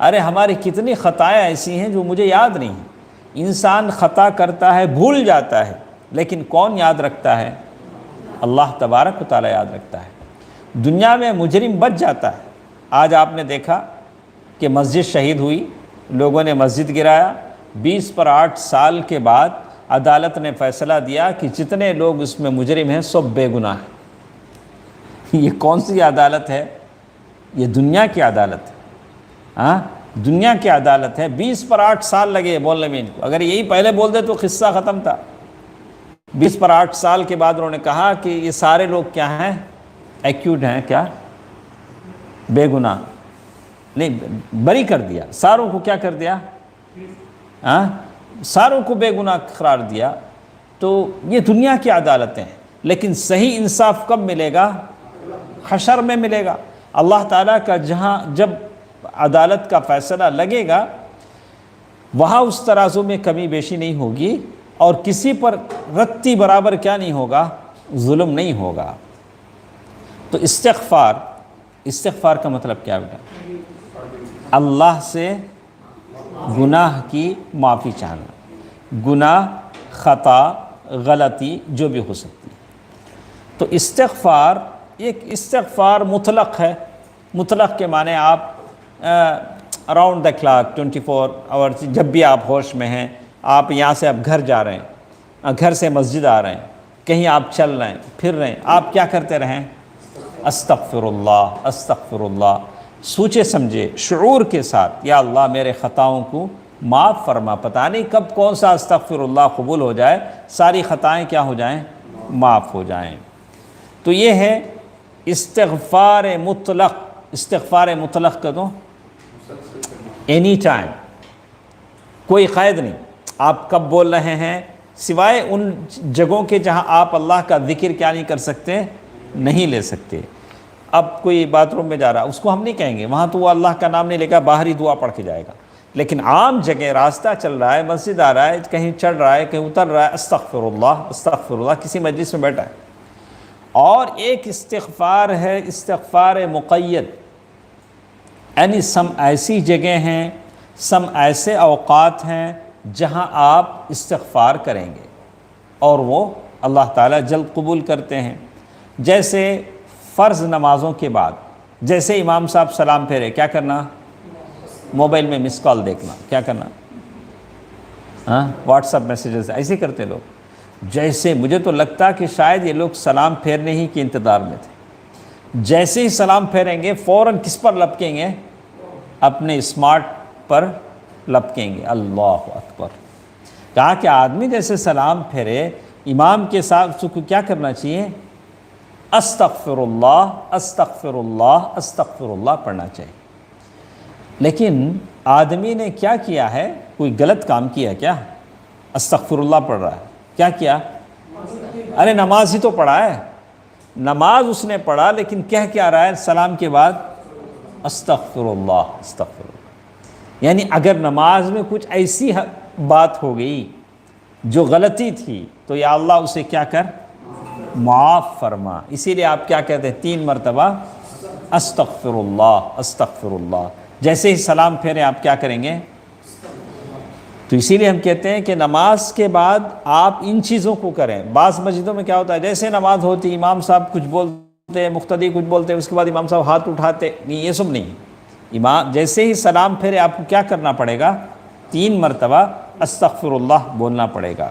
ارے ہماری کتنی خطائیں ایسی ہیں جو مجھے یاد نہیں ہیں۔ انسان خطا کرتا ہے، بھول جاتا ہے، لیکن کون یاد رکھتا ہے؟ اللہ تبارک و تعالیٰ یاد رکھتا ہے۔ دنیا میں مجرم بچ جاتا ہے۔ آج آپ نے دیکھا کہ مسجد شہید ہوئی، لوگوں نے مسجد گرایا، 20 پر 8 سال کے بعد عدالت نے فیصلہ دیا کہ جتنے لوگ اس میں مجرم ہیں سب بے گناہ ہیں۔ یہ کون سی عدالت ہے؟ یہ دنیا کی عدالت ہے، دنیا کی عدالت ہے۔ 20 پر 8 سال لگے بولنے میں ان کو، اگر یہی پہلے بول دے تو قصہ ختم تھا۔ 20 پر 8 سال کے بعد انہوں نے کہا کہ یہ سارے لوگ کیا ہیں؟ ایکیوڈ ہیں، کیا بے گناہ نہیں، بری کر دیا، ساروں کو کیا کر دیا؟ ساروں کو بے گناہ قرار دیا۔ تو یہ دنیا کی عدالتیں ہیں، لیکن صحیح انصاف کب ملے گا؟ حشر میں ملے گا۔ اللہ تعالیٰ کا جہاں جب عدالت کا فیصلہ لگے گا وہاں اس ترازو میں کمی بیشی نہیں ہوگی اور کسی پر رتی برابر کیا نہیں ہوگا؟ ظلم نہیں ہوگا۔ تو استغفار کا مطلب کیا بیٹا؟ اللہ سے گناہ کی معافی چاہنا، گناہ، خطا، غلطی جو بھی ہو سکتی ہے۔ تو استغفار مطلق ہے۔ مطلق کے معنی آپ اراؤنڈ دا کلاک 24 آورس، جب بھی آپ ہوش میں ہیں، آپ یہاں سے اب گھر جا رہے ہیں، گھر سے مسجد آ رہے ہیں، کہیں آپ چل رہے ہیں، پھر رہے ہیں، آپ کیا کرتے رہیں؟ استغفر اللہ، استغفر اللہ، سوچے سمجھے شعور کے ساتھ، یا اللہ میرے خطاؤں کو معاف فرما۔ پتہ نہیں کب کون سا استغفر اللہ قبول ہو جائے، ساری خطائیں کیا ہو جائیں؟ معاف ہو جائیں۔ تو یہ ہے استغفار مطلق۔ استغفار مطلق کا تو اینی ٹائم، کوئی قید نہیں، آپ کب بول رہے ہیں، سوائے ان جگہوں کے جہاں آپ اللہ کا ذکر کیا نہیں کر سکتے، نہیں لے سکتے۔ اب کوئی باتھ روم میں جا رہا، اس کو ہم نہیں کہیں گے، وہاں تو وہ اللہ کا نام نہیں لے گا، باہر ہی دعا پڑھ کے جائے گا۔ لیکن عام جگہ راستہ چل رہا ہے، مسجد آ رہا ہے، کہیں چڑھ رہا ہے، کہیں اتر رہا ہے، استغفر اللہ، استغفر اللہ، کسی مجلس میں بیٹھا ہے۔ اور ایک استغفار ہے استغفار مقید، یعنی سم ایسی جگہ ہیں، سم ایسے اوقات ہیں جہاں آپ استغفار کریں گے اور وہ اللہ تعالیٰ جلد قبول کرتے ہیں۔ جیسے فرض نمازوں کے بعد، جیسے امام صاحب سلام پھیرے، کیا کرنا؟ موبائل میں مس کال دیکھنا، کیا کرنا؟ واٹس ایپ میسیجز ایسے کرتے لوگ۔ جیسے مجھے تو لگتا کہ شاید یہ لوگ سلام پھیرنے ہی کے انتظار میں تھے۔ جیسے ہی سلام پھیریں گے فوراً کس پر لپکیں گے؟ اپنے اسمارٹ پر لپکیں گے۔ اللہ اکبر۔ کہا کہ آدمی جیسے سلام پھیرے امام کے ساتھ اس کو کیا کرنا چاہیے؟ استغفر اللہ استغفر اللہ استغفر اللہ پڑھنا چاہیے۔ لیکن آدمی نے کیا کیا ہے؟ کوئی غلط کام کیا کیا؟ استغفر اللہ پڑھ رہا ہے، کیا کیا؟ ارے نماز ہی تو پڑھا ہے، نماز اس نے پڑھا، لیکن کہہ کیا رہا ہے سلام کے بعد؟ استغفر اللہ استغفر اللہ۔ یعنی اگر نماز میں کچھ ایسی بات ہو گئی جو غلطی تھی تو یا اللہ اسے کیا کر؟ معاف فرما۔ اسی لیے آپ کیا کہتے ہیں 3 مرتبہ استغفر اللہ استغفر اللہ۔ جیسے ہی سلام پھیرے آپ کیا کریں گے؟ تو اسی لیے ہم کہتے ہیں کہ نماز کے بعد آپ ان چیزوں کو کریں۔ بعض مسجدوں میں کیا ہوتا ہے، جیسے نماز ہوتی امام صاحب کچھ بولتے ہیں، مقتدی کچھ بولتے ہیں، اس کے بعد امام صاحب ہاتھ اٹھاتے، نہیں، یہ سب نہیں۔ امام جیسے ہی سلام پھیرے آپ کو کیا کرنا پڑے گا؟ 3 مرتبہ استغفر اللہ بولنا پڑے گا۔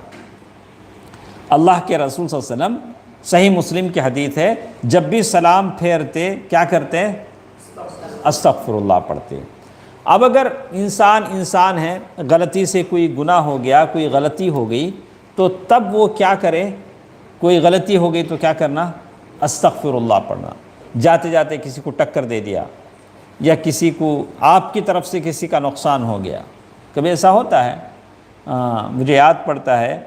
اللہ کے رسول صلی اللہ علیہ وسلم، صحیح مسلم کی حدیث ہے، جب بھی سلام پھیرتے کیا کرتے؟ استغفر اللہ پڑھتے۔ اب اگر انسان ہے، غلطی سے کوئی گناہ ہو گیا، کوئی غلطی ہو گئی، تو تب وہ کیا کرے؟ کوئی غلطی ہو گئی تو کیا کرنا؟ استغفر اللہ پڑھنا۔ جاتے جاتے کسی کو ٹکر دے دیا، یا کسی کو آپ کی طرف سے کسی کا نقصان ہو گیا، کبھی ایسا ہوتا ہے۔ مجھے یاد پڑتا ہے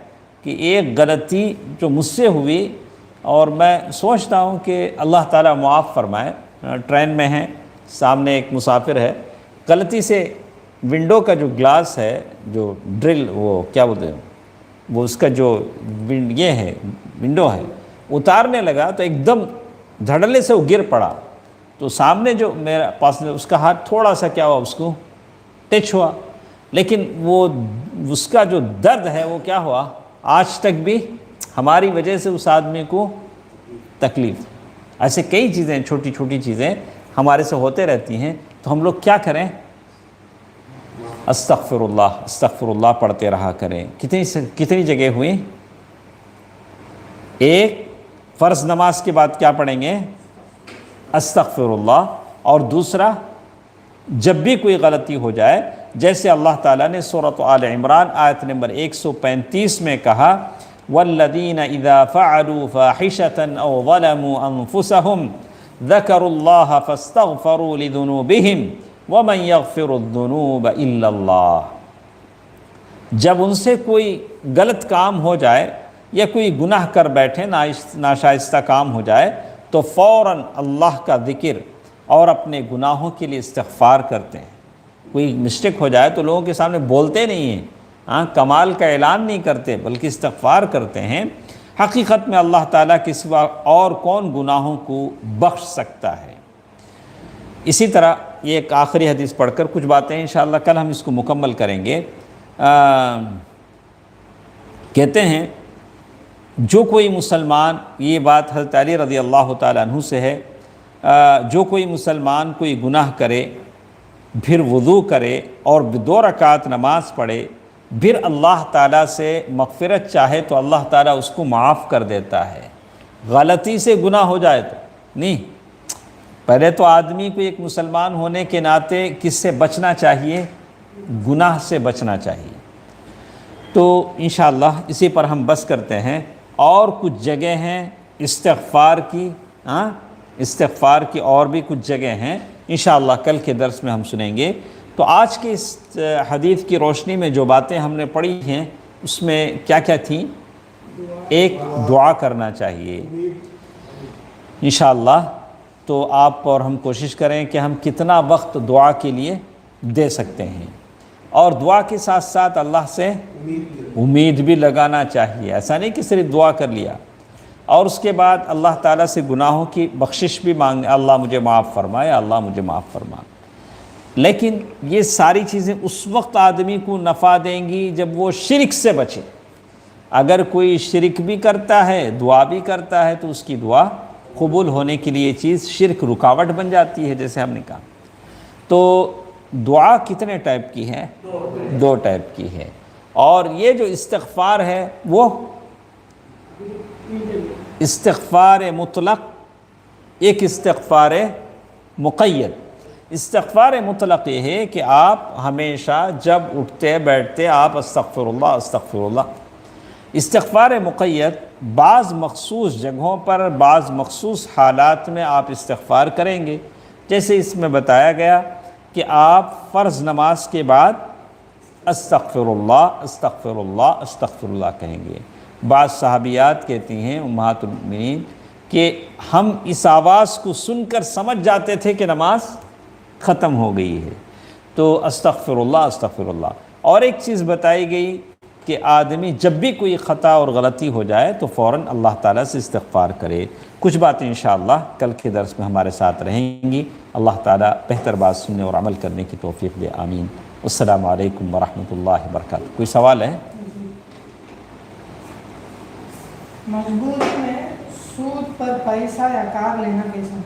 کہ ایک غلطی جو مجھ سے ہوئی، اور میں سوچتا ہوں کہ اللہ تعالیٰ معاف فرمائے، ٹرین میں ہیں، سامنے ایک مسافر ہے، غلطی سے ونڈو کا جو گلاس ہے، جو ڈرل، وہ کیا بولتے ہیں، وہ اس کا جو یہ ہے ونڈو ہے، اتارنے لگا تو ایک دم دھڑلے سے وہ گر پڑا۔ تو سامنے جو میرا پاس اس کا ہاتھ تھوڑا سا کیا ہوا، اس کو ٹچ ہوا، لیکن وہ اس کا جو درد ہے وہ کیا ہوا، آج تک بھی ہماری وجہ سے اس آدمی کو تکلیف۔ ایسے کئی چیزیں، چھوٹی چھوٹی چیزیں ہمارے سے ہوتے رہتی ہیں، تو ہم لوگ کیا کریں؟ استغفر اللہ پڑھتے رہا کریں۔ کتنی جگہ ہوئی؟ ایک، فرض نماز کے بعد کیا پڑھیں گے؟ استغفر اللہ۔ اور دوسرا، جب بھی کوئی غلطی ہو جائے، جیسے اللہ تعالیٰ نے سورۃ آل عمران آیت نمبر 135 میں کہا، وَالَّذِينَ إِذَا فَعَلُوا فَاحِشَةً أَوْ ظَلَمُوا أَنفُسَهُمْ ذَكَرُوا اللَّهَ فَاسْتَغْفَرُوا لِذُنُوبِهِمْ وَمَنْ يَغْفِرُ الذُّنُوبَ إِلَّا اللَّهُ۔ جب ان سے کوئی غلط کام ہو جائے یا کوئی گناہ کر بیٹھے، ناشائستہ کام ہو جائے، تو فوراً اللہ کا ذکر اور اپنے گناہوں کے لیے استغفار کرتے ہیں۔ کوئی مسٹیک ہو جائے تو لوگوں کے سامنے بولتے نہیں ہیں، کمال کا اعلان نہیں کرتے، بلکہ استغفار کرتے ہیں۔ حقیقت میں اللہ تعالیٰ کے سوا اور کون گناہوں کو بخش سکتا ہے۔ اسی طرح یہ ایک آخری حدیث پڑھ کر کچھ باتیں انشاءاللہ کل ہم اس کو مکمل کریں گے۔ کہتے ہیں جو کوئی مسلمان، یہ بات حضرت علی رضی اللہ تعالیٰ عنہ سے ہے، جو کوئی مسلمان کوئی گناہ کرے، پھر وضو کرے اور 2 رکعت نماز پڑھے، پھر اللہ تعالیٰ سے مغفرت چاہے تو اللہ تعالیٰ اس کو معاف کر دیتا ہے۔ غلطی سے گناہ ہو جائے تو نہیں، پہلے تو آدمی کو ایک مسلمان ہونے کے ناطے کس سے بچنا چاہیے؟ گناہ سے بچنا چاہیے۔ تو انشاءاللہ اسی پر ہم بس کرتے ہیں۔ اور کچھ جگہ ہیں استغفار کی اور بھی کچھ جگہ ہیں، انشاءاللہ کل کے درس میں ہم سنیں گے۔ تو آج کی اس حدیث کی روشنی میں جو باتیں ہم نے پڑھی ہیں، اس میں کیا کیا تھیں؟ ایک، دعا کرنا چاہیے انشاءاللہ۔ تو آپ اور ہم کوشش کریں کہ ہم کتنا وقت دعا کے لیے دے سکتے ہیں، اور دعا کے ساتھ ساتھ اللہ سے امید بھی لگانا چاہیے۔ ایسا نہیں کہ صرف دعا کر لیا، اور اس کے بعد اللہ تعالیٰ سے گناہوں کی بخشش بھی مانگیں، اللہ مجھے معاف فرمائے، اللہ مجھے معاف فرما۔ لیکن یہ ساری چیزیں اس وقت آدمی کو نفع دیں گی جب وہ شرک سے بچے۔ اگر کوئی شرک بھی کرتا ہے، دعا بھی کرتا ہے، تو اس کی دعا قبول ہونے کے لیے یہ چیز شرک رکاوٹ بن جاتی ہے، جیسے ہم نے کہا۔ تو دعا کتنے ٹائپ کی ہے؟ 2 ٹائپ کی ہے۔ اور یہ جو استغفار ہے وہ استغفار مطلق، ایک استغفار مقید۔ استغفار مطلق یہ ہے کہ آپ ہمیشہ جب اٹھتے بیٹھتے آپ استغفر اللہ استغفر اللہ. استغفار مقید بعض مخصوص جگہوں پر بعض مخصوص حالات میں آپ استغفار کریں گے. جیسے اس میں بتایا گیا کہ آپ فرض نماز کے بعد استغفر اللہ استغفر اللہ استغفر اللہ کہیں گے. بعض صحابیات کہتی ہیں امہات المؤمنین کہ ہم اس آواز کو سن کر سمجھ جاتے تھے کہ نماز ختم ہو گئی ہے. تو استغفر اللہ استغفر اللہ. اور ایک چیز بتائی گئی کہ آدمی جب بھی کوئی خطا اور غلطی ہو جائے تو فوراً اللہ تعالیٰ سے استغفار کرے. کچھ باتیں انشاءاللہ کل کے درس میں ہمارے ساتھ رہیں گی. اللہ تعالیٰ بہتر بات سننے اور عمل کرنے کی توفیق دے. آمین. السلام علیکم ورحمۃ اللہ وبرکاتہ. کوئی سوال ہے؟ مضبوط میں سود پر پیسہ یا کار لینا کیسا؟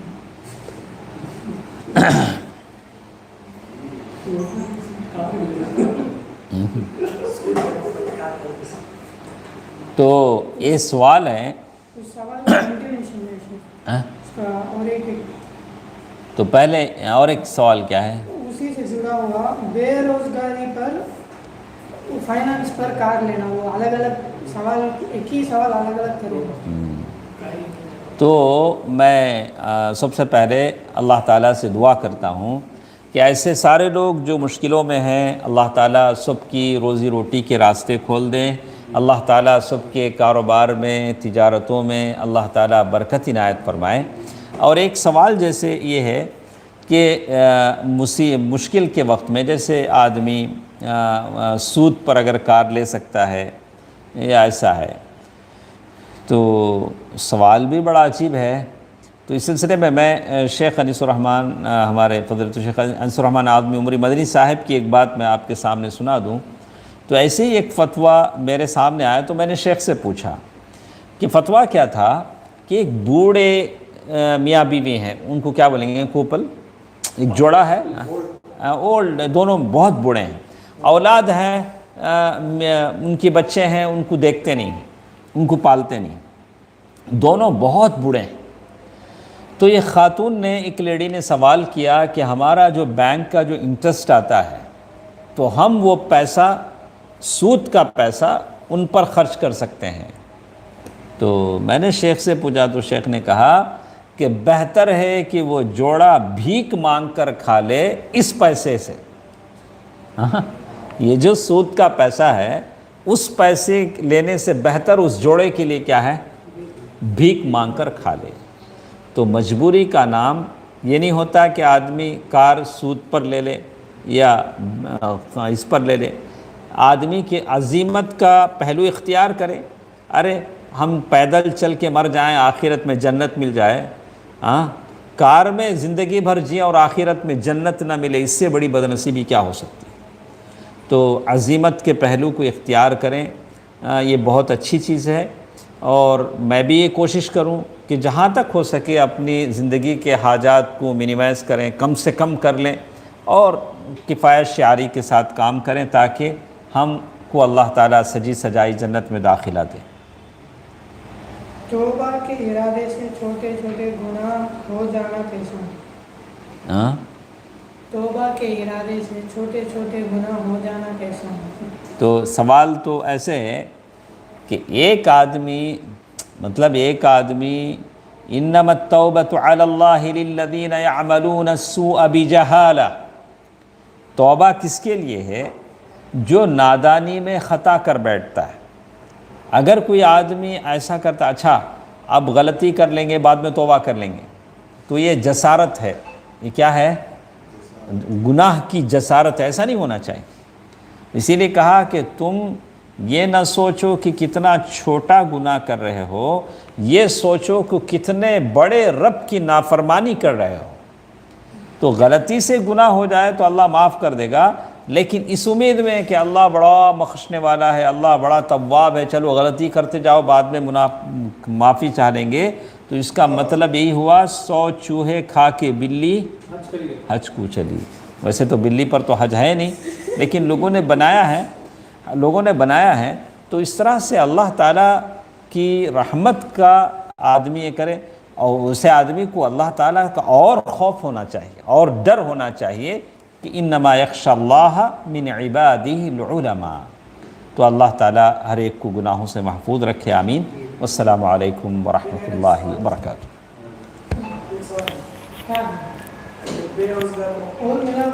تو یہ سوال ہے. تو پہلے اور ایک سوال کیا ہے؟ اسی سے جڑا ہوا بے روزگاری پر فائنانس پر کار لینا. وہ الگ الگ سوال، ایک ہی سوال الگ الگ کرے. تو میں سب سے پہلے اللہ تعالیٰ سے دعا کرتا ہوں کہ ایسے سارے لوگ جو مشکلوں میں ہیں اللہ تعالیٰ سب کی روزی روٹی کے راستے کھول دیں. اللہ تعالیٰ سب کے کاروبار میں تجارتوں میں اللہ تعالیٰ برکت عنایت فرمائے. اور ایک سوال جیسے یہ ہے کہ مشکل کے وقت میں جیسے آدمی سود پر اگر کار لے سکتا ہے یا ایسا ہے، تو سوال بھی بڑا عجیب ہے. تو اس سلسلے میں شیخ انیس الرحمن، ہمارے فضیلت شیخ انیس الرحمن اعظمی عمری مدنی صاحب کی ایک بات میں آپ کے سامنے سنا دوں. تو ایسے ہی ایک فتویٰ میرے سامنے آیا تو میں نے شیخ سے پوچھا کہ فتویٰ کیا تھا کہ ایک بوڑھے میاں بیوی ہیں، ان کو کیا بولیں گے، کوپل، ایک جوڑا ہے، اولڈ، دونوں بہت بوڑھے ہیں، اولاد ہیں، ان کے بچے ہیں، ان کو دیکھتے نہیں، ان کو پالتے نہیں، دونوں بہت بوڑھے ہیں. تو یہ خاتون نے، ایک لیڈی نے سوال کیا کہ ہمارا جو بینک کا جو انٹرسٹ آتا ہے تو ہم وہ پیسہ، سود کا پیسہ ان پر خرچ کر سکتے ہیں. تو میں نے شیخ سے پوچھا تو شیخ نے کہا کہ بہتر ہے کہ وہ جوڑا بھیک مانگ کر کھا لے اس پیسے سے. یہ جو سود کا پیسہ ہے اس پیسے لینے سے بہتر اس جوڑے کے لیے کیا ہے، بھیک مانگ کر کھا لے. تو مجبوری کا نام یہ نہیں ہوتا کہ آدمی کار سود پر لے لے یا اس پر لے لے. آدمی کی عزیمت کا پہلو اختیار کرے. ارے ہم پیدل چل کے مر جائیں، آخرت میں جنت مل جائے. کار میں زندگی بھر جئیں اور آخرت میں جنت نہ ملے، اس سے بڑی بدنصیبی کیا ہو سکتی ہے؟ تو عزیمت کے پہلو کو اختیار کریں، یہ بہت اچھی چیز ہے. اور میں بھی یہ کوشش کروں کہ جہاں تک ہو سکے اپنی زندگی کے حاجات کو منیمائز کریں، کم سے کم کر لیں اور کفایت شعاری کے ساتھ کام کریں تاکہ ہم کو اللہ تعالیٰ سجی سجائی جنت میں داخلہ دے. توبہ کے ارادے سے چھوٹے چھوٹے گناہ ہو جانا کیسا؟ توبہ کے ارادے سے چھوٹے چھوٹے گناہ ہو جانا کیسا؟ تو سوال تو ایسے ہے کہ ایک آدمی انما التوبۃ علی اللہ للذین یعملون السوء بجہالہ. توبہ کس کے لیے ہے؟ جو نادانی میں خطا کر بیٹھتا ہے. اگر کوئی آدمی ایسا کرتا، اچھا اب غلطی کر لیں گے بعد میں توبہ کر لیں گے، تو یہ جسارت ہے. یہ کیا ہے؟ گناہ کی جسارت ہے. ایسا نہیں ہونا چاہیے. اسی لیے کہا کہ تم یہ نہ سوچو کہ کتنا چھوٹا گناہ کر رہے ہو، یہ سوچو کہ کتنے بڑے رب کی نافرمانی کر رہے ہو. تو غلطی سے گناہ ہو جائے تو اللہ معاف کر دے گا، لیکن اس امید میں کہ اللہ بڑا بخشنے والا ہے، اللہ بڑا تواب ہے، چلو غلطی کرتے جاؤ بعد میں معافی چاہ لیں گے. تو اس کا مطلب یہی ہوا 100 چوہے کھا کے بلی حج کو چلی. ویسے تو بلی پر تو حج ہے نہیں، لیکن لوگوں نے بنایا ہے. تو اس طرح سے اللہ تعالیٰ کی رحمت کا آدمی یہ کرے. اور اسے آدمی کو اللہ تعالیٰ کا اور خوف ہونا چاہیے اور ڈر ہونا چاہیے کہ انما یخشی اللہ من عبادہ العلماء. تو اللہ تعالیٰ ہر ایک کو گناہوں سے محفوظ رکھے. آمین. والسلام علیکم ورحمۃ اللہ وبرکاتہ. اور میرا